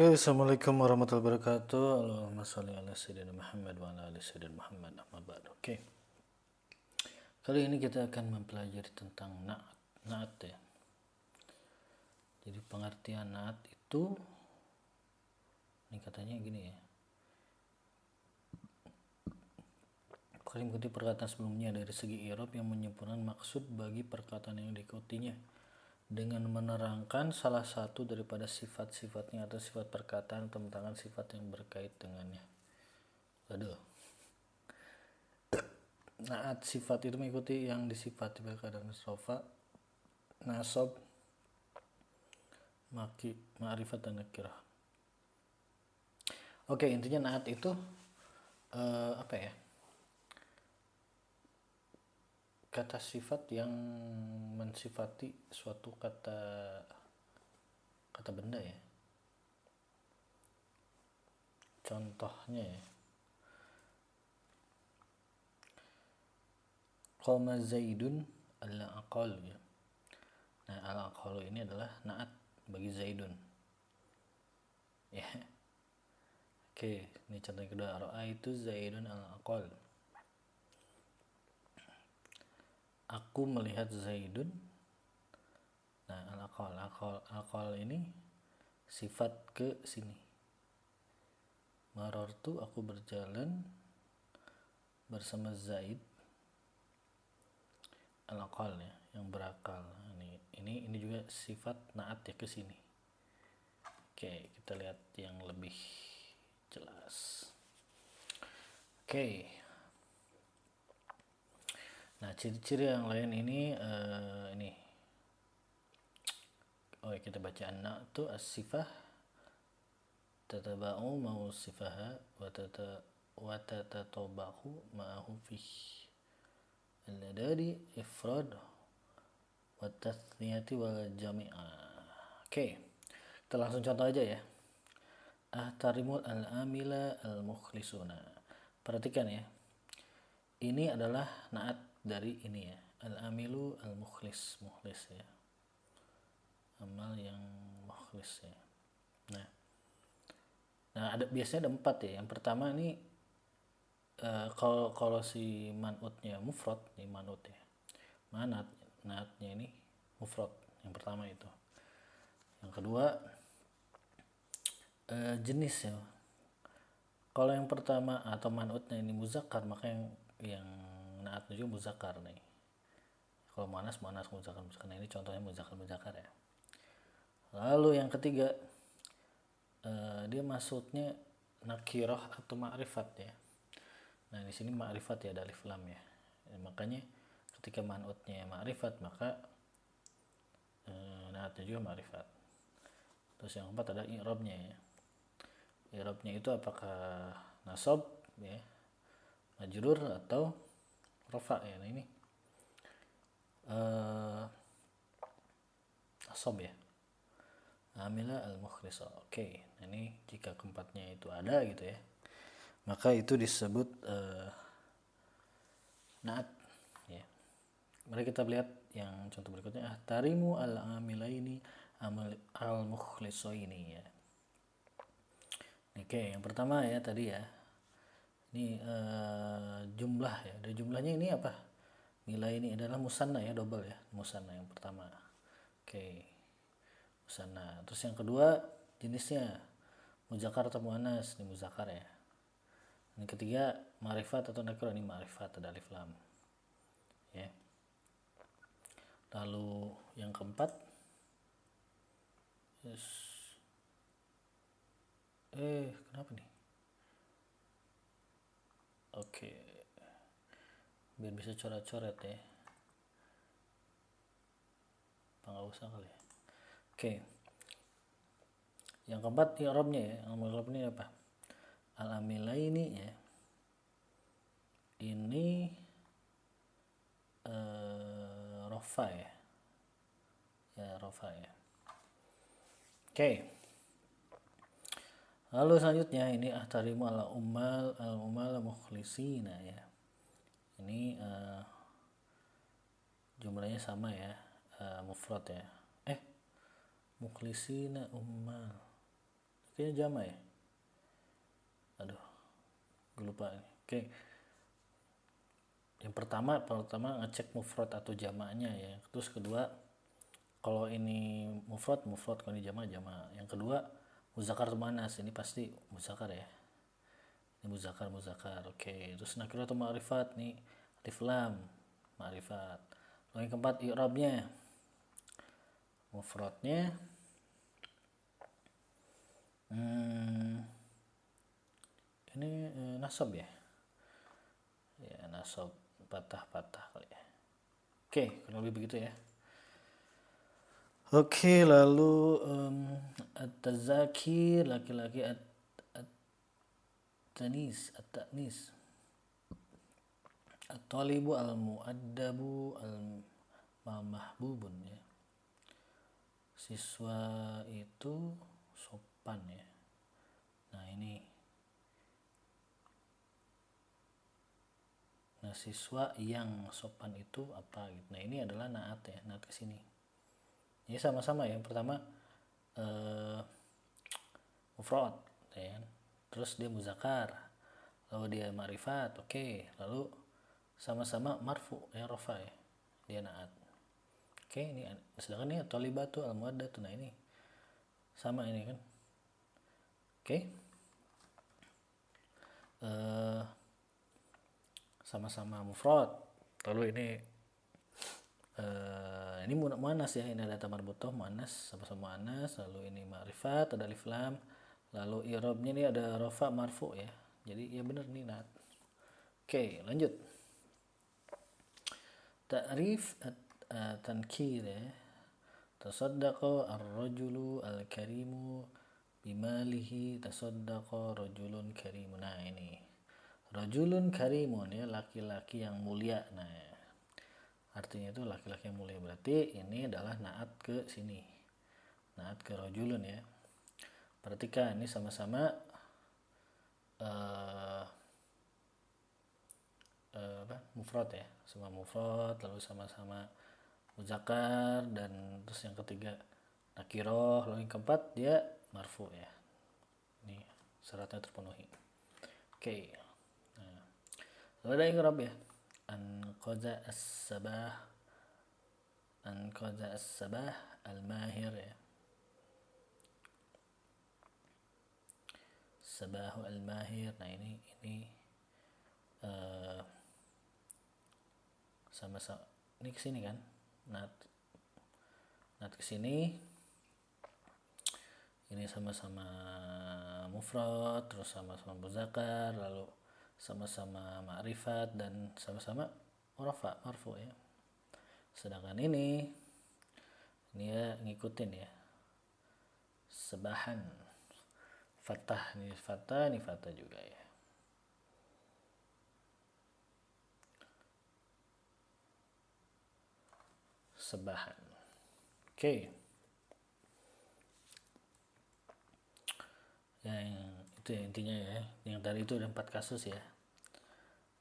Assalamualaikum warahmatullahi wabarakatuh. Allahumma sholli ala sayyidina Muhammad wa ala ali sayyidina Muhammad. Amma ba'du. Oke. Kali ini kita akan mempelajari tentang na'at. Na'at ya. Jadi pengertian na'at itu ini katanya gini ya. Kali mengikuti perkataan sebelumnya dari segi i'rab yang menyempurnakan maksud bagi perkataan yang diikutinya dengan menerangkan salah satu daripada sifat-sifatnya atau sifat perkataan atau tentang sifat yang berkait dengannya. Aduh. Naat sifat itu mengikuti yang disifati berkaitan sofa, nasab, maki, ma'rifat dan nakirah. Oke, intinya naat itu apa ya? Kata sifat yang mensifati suatu kata benda ya. Contohnya ya. Qama Zaidun al-aqal ya. Nah, al-aqal ini adalah naat bagi Zaidun. Ya. Oke, ini contoh yang kedua. Ra'aitu Zaidun al-aqal. Aku melihat Zaidun. Nah, al-aqal ini sifat ke sini. Marartu, aku berjalan bersama Zaid al-aqal ya, yang berakal. Ini juga sifat naat ya ke sini. Oke, kita lihat yang lebih jelas. Oke. Nah, ciri-ciri yang lain ini Oh, kita baca anak tu as-sifah tataba'u ma'u sifaha wa tatatabahu ma'ahu fih al-adadi ifrad wa tathniyati wal jami'a. Oke, kita langsung contoh aja ya. Ahtarimul al-amila al-mukhlisuna. Perhatikan ya, ini adalah naat dari ini ya, al-amilu al-mukhlis, mukhlis ya, amal yang mukhlis ya. Nah biasanya ada 4 ya. Yang pertama ini kalau si man'utnya mufrad nih, man'ut ya, naatnya ini mufrad yang pertama itu. Yang kedua jenis ya. Kalau yang pertama atau man'utnya ini muzakkar, maka yang naatnya juga muzakkar nih. Kalau muannas muzakkar. Nah ini contohnya muzakkar ya. Lalu yang ketiga dia maksudnya nakirah atau ma'rifat ya. Nah di sini ma'rifat ya, ada alif lam ya. Makanya ketika man'utnya ma'rifat, maka naatnya juga ma'rifat. Terus yang keempat ada i'rabnya ya. I'rabnya itu apakah nasab ya, majrur atau rafa ya. Nah ini nasab ya, amila al-mukhlisa. Oke, nah ini jika keempatnya itu ada gitu ya, maka itu disebut naat ya. Mari kita lihat yang contoh berikutnya. Tarimu al-amilaini al-mukhlisaini ya. Oke, yang pertama ya tadi ya. Ini jumlah ya. Dari jumlahnya ini apa? Nilai ini adalah musanna ya, double ya. Musanna yang pertama. Oke. Musanna. Terus yang kedua jenisnya muzakkar atau muannas, ini muzakkar ya. Yang ketiga ma'rifat atau nakirah, ini ma'rifat, ada alif lam. Ya. Lalu yang keempat kenapa nih? Oke, biar bisa coret-coret ya. Nggak usah kali ya. Oke, yang keempat i'rabnya ya. I'rab ini apa? Al-amilaini ya, ini rofa ya. Ya rofa ya. Oke. Lalu selanjutnya ini ahtarimu ala al-ummal mukhlisina ya. Ini jumlahnya sama ya, mufrad ya. Mukhlisina ummal. kayaknya jama ya, aduh gue lupa nih. Oke, yang pertama ngecek mufrad atau jamaknya ya. Terus kedua, kalau ini mufrad, kalau ini jamak. Yang kedua, muzakkar atau muannas, ini pasti muzakkar ya. Ini muzakkar. Oke, terus nakirah atau ma'rifat nih, alif lam, ma'rifat. Lalu yang keempat, i'rabnya. Mufradnya ini nasab ya. Ya, nasab patah kali ya. Oke, kurang lebih begitu ya. Oke, lalu at-tazakir, laki-laki, at-tanis, at-talibu, al-mu'addabu, al-mahbubun ya. Siswa itu sopan ya. Nah ini, nah siswa yang sopan itu apa gitu. Nah ini adalah naat ya, naat kesini. Ini sama-sama ya. Yang pertama mufrad ya. Terus dia muzakkar, lalu dia ma'rifat, oke. Lalu sama-sama marfu ya, rafa ya, dia naat. Oke, ini sedangkan ini talibatu al-muaddatu. Nah ini sama ini kan. Oke. Sama-sama mufrad. Lalu ini muannas ya, ini ada tamar butuh muannas, sama-sama muannas. Lalu ini ma'rifat, ada alif lam. Lalu i'rabnya ini ada rafa marfu ya. Jadi ya benar nih naat. Oke, lanjut. Ta'rif tankir ya. Tasaddaqa ar-rajulu al-karimu bimalihi, tasaddaqa rajulun karimun. Nah ini rajulun karimun ya, laki-laki yang mulia. Nah artinya itu laki-laki yang mulia, berarti ini adalah naat ke sini, naat ke rajulun ya. Perhatikan ini sama-sama mufrad ya, semua mufrad, lalu sama-sama muzakkar, dan terus yang ketiga nakiroh, lalu yang keempat dia marfu ya. Ini syaratnya terpenuhi. Oke. Nah, lalu ada i'rab ya. Anqadha as-sabah al-mahir ya. Sabahu al-mahir. Nah ini sama-sama ini kesini kan, nat kesini. Ini sama-sama mufrad, terus sama-sama muzakkar, lalu sama-sama ma'rifat, dan sama-sama rafa marfu ya. Sedangkan ini ya ngikutin ya, sebahan fathah, ini fathah juga ya. Sebahan. Oke. Ya, itu ya intinya ya. Yang tadi itu ada 4 kasus ya.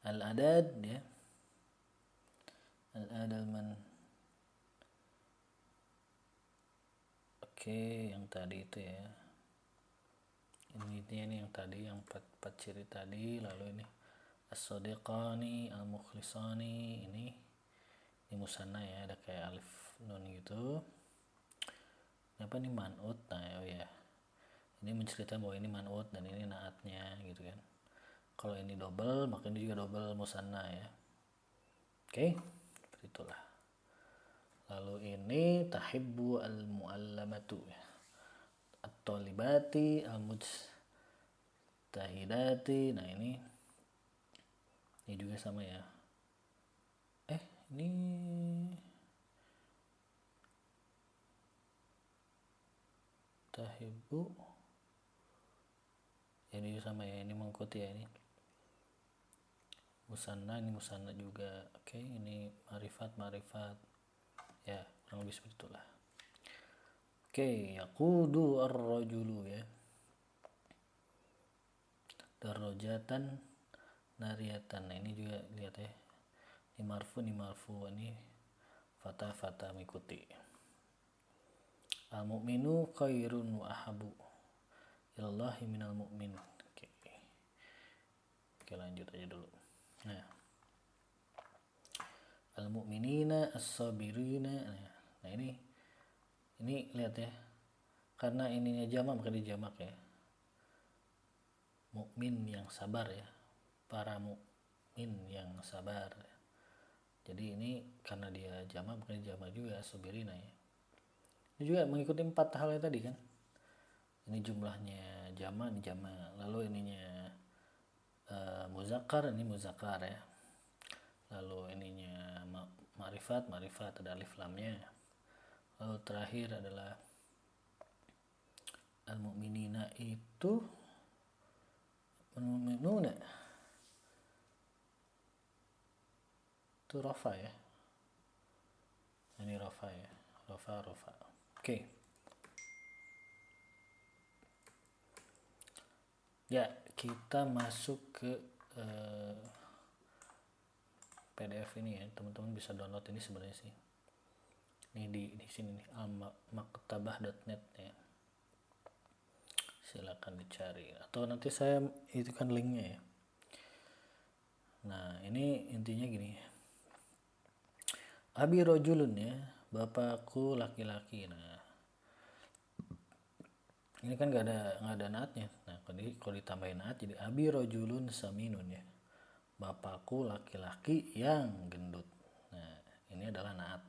Al-adad ya. Al-adalman. Oke, yang tadi itu ya. Ini yang tadi, yang 4 ciri tadi. Lalu ini as-sadiqani, al-mukhlisani, ini musanna ya, ada kayak alif nun gitu. Ini apa nih, man'ut. Nah ya, ini menceritakan bahwa ini man'ut dan ini naatnya gitu kan. Kalau ini double, maka ini juga double musanna ya. Oke, seperti itulah. Lalu ini tahibbu al-muallamatu ya, at-talibati al-mujtahidati. Nah ini juga sama ya. Ini tahibbu ya, ini sama ya, ini mengikuti ya, ini musanna, ini musanna juga. Oke, ini ma'rifat ya, kurang lebih seperti itulah. Oke, yaqudu ar-rajulu ya, darajatan nariyatan. Nah ini juga lihat ya, ini marfu, ini fatah mengikuti. Al-mu'minu khairun wa ahabu, ilallahi minal mu'min. Oke, lanjut aja dulu. Nah, al-mu'minina as-sabirina. Nah, ini lihat ya, karena ininya jamak maka dijamak ya, mukmin yang sabar ya, para mukmin yang sabar. Jadi ini karena dia jamak maka dijamak juga as-sabirina ya. Ini juga mengikuti 4 hal yang tadi kan. Ini jumlahnya jamak, ini jamak. Lalu ininya muzakkar, ini muzakkar ya. Lalu ininya ma'rifat ada alif lamnya. Lalu terakhir adalah al-mu'minina itu al-mu'minuna itu rafa ya. Ini rafa ya, rafa. Oke. Ya, kita masuk ke PDF ini ya. Teman-teman bisa download ini sebenarnya sih. Ini di sini nih, almaktabah.net ya. Silakan dicari atau nanti saya itu kan linknya ya. Nah, ini intinya gini. Abi rojulun ya, bapakku laki-laki. Nah, ini kan nggak ada naatnya. Nah, kalau ditambahin naat jadi abi rojulun saminun ya, bapakku laki-laki yang gendut. Nah, ini adalah naat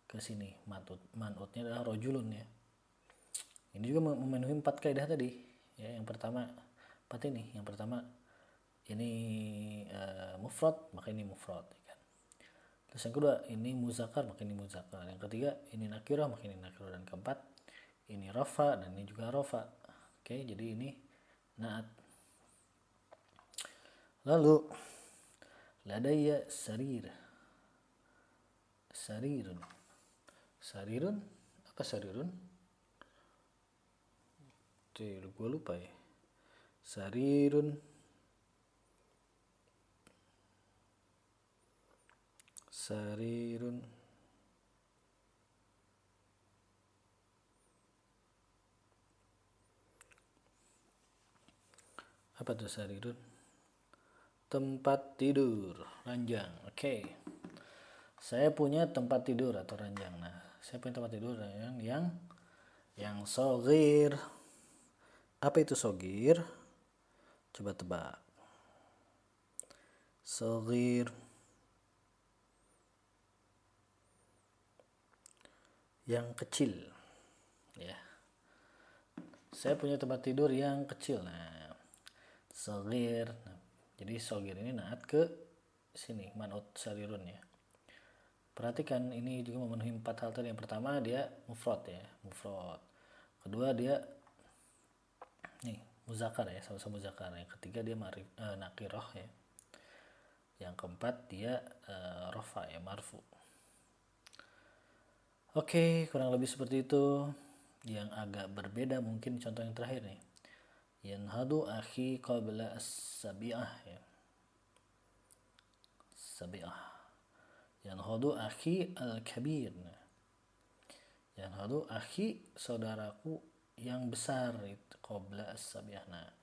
ke sini. Manutnya adalah rojulun ya. Ini juga memenuhi 4 kaidah tadi ya. Yang pertama 4 ini. Yang pertama ini mufrad, maka ini mufrad ya kan. Terus yang kedua ini muzakkar, maka ini muzakkar. Yang ketiga ini nakirah, maka ini nakirah. Dan keempat ini rafa dan ini juga rafa. Oke, jadi ini naat. Lalu ladaya sarirun. Apa sarirun? Gue lupa ya. Sarirun apa tuh sarirun? Tempat tidur, ranjang. Oke. Saya punya tempat tidur atau ranjang. Nah, saya punya tempat tidur yang sogir. Apa itu sogir? Coba tebak. Sogir yang kecil ya. Saya punya tempat tidur yang kecil. Nah, sogir. Nah, jadi sogir ini naat ke sini, manut sarirun ya. Perhatikan ini juga memenuhi 4 hal tadi. Yang pertama dia mufrad ya, mufrad. Kedua dia nih muzakkar ya, sama-sama muzakkar. Yang ketiga dia nakirah ya. Yang keempat dia rafa ya, marfu. Oke, kurang lebih seperti itu. Yang agak berbeda mungkin contoh yang terakhir nih. Yanhadu akhi qabla as-sabi'ah ya. Sabi'ah. Yanhadu akhi al-kabir. Yanhadu akhi saudaraku yang besar itu qabla as-sabi'ah. Nah,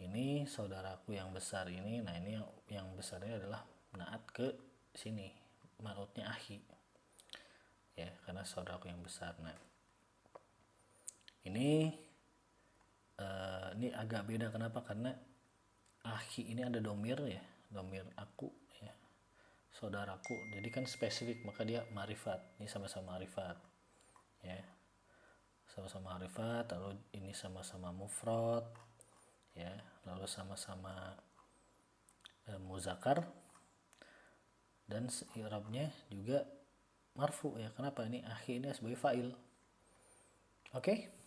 ini saudaraku yang besar ini. Nah, ini yang besarnya adalah naat ke sini, manutnya akhi. Ya, karena saudaraku yang besar. Nah, ini agak beda. Kenapa? Karena akhi ini ada domir ya, domir aku ya, saudaraku. Jadi kan spesifik, maka dia ma'rifat. Ini sama-sama ma'rifat ya, sama-sama ma'rifat. Lalu ini sama-sama mufrad ya, lalu sama-sama muzakkar, dan i'rabnya juga marfu ya. Kenapa? Ini akhi ini sebagai fa'il. Oke.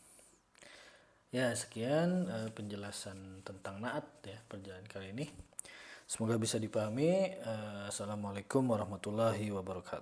Ya, sekian penjelasan tentang naat ya perjalanan kali ini. Semoga bisa dipahami. Assalamualaikum warahmatullahi wabarakatuh.